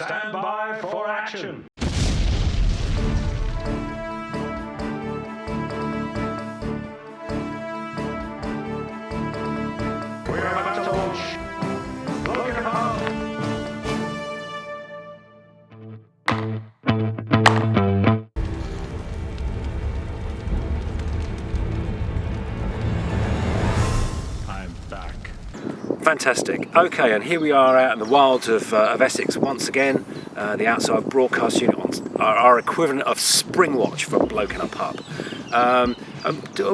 Stand by for action. We're about to launch. Bloke in a pub. I'm back. Fantastic. Okay, and here we are out in the wilds of Essex once again. The outside broadcast unit on our equivalent of spring watch for Bloke in a pub.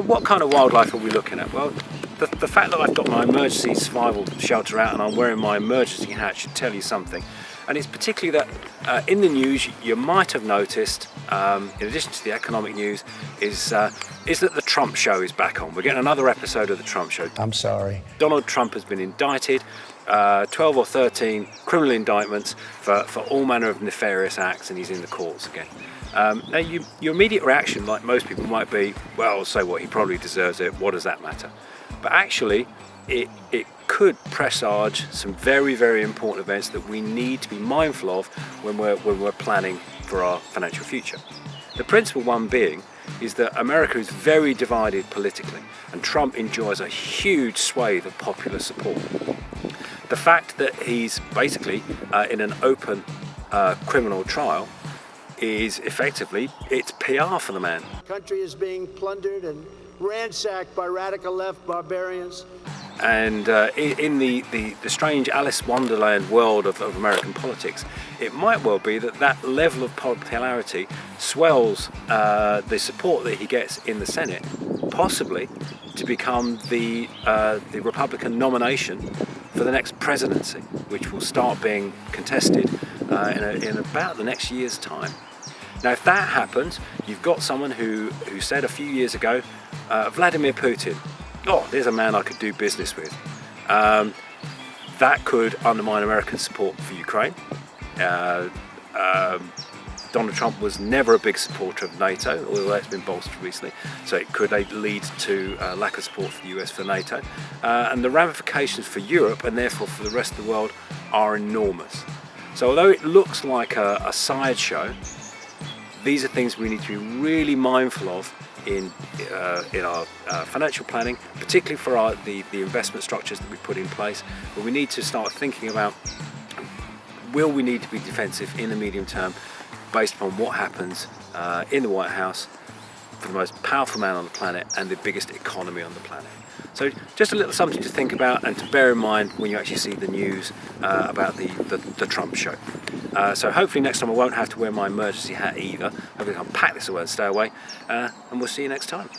What kind of wildlife are we looking at? Well, the fact that I've got my emergency survival shelter out and I'm wearing my emergency hat should tell you something. And it's particularly that in the news you might have noticed, in addition to the economic news, is that the Trump show is back on. We're getting another episode of the Trump show. I'm sorry. Donald Trump has been indicted, 12 or 13 criminal indictments for all manner of nefarious acts, and he's in the courts again. Now, your immediate reaction, like most people, might be, well, so what, he probably deserves it, what does that matter? But actually, it could presage some very, very important events that we need to be mindful of when we're planning for our financial future. The principal one being is that America is very divided politically, and Trump enjoys a huge swathe of popular support. The fact that he's basically in an open criminal trial is effectively, it's PR for the man. The country is being plundered and ransacked by radical left barbarians. And in the strange Alice Wonderland world of American politics, it might well be that level of popularity swells the support that he gets in the Senate, possibly to become the Republican nomination for the next presidency, which will start being contested in about the next year's time. Now, if that happens, you've got someone who said a few years ago, Vladimir Putin, oh, there's a man I could do business with. That could undermine American support for Ukraine. Donald Trump was never a big supporter of NATO, although it's been bolstered recently, so it could lead to lack of support for the US for NATO. And the ramifications for Europe, and therefore for the rest of the world, are enormous. So although it looks like a sideshow, these are things we need to be really mindful of in our financial planning, particularly for the investment structures that we put in place. But we need to start thinking about, will we need to be defensive in the medium term based upon what happens in the White House for the most powerful man on the planet and the biggest economy on the planet. So just a little something to think about and to bear in mind when you actually see the news about the Trump show. So hopefully next time I won't have to wear my emergency hat either. Hopefully I can pack this away and stay away, and we'll see you next time.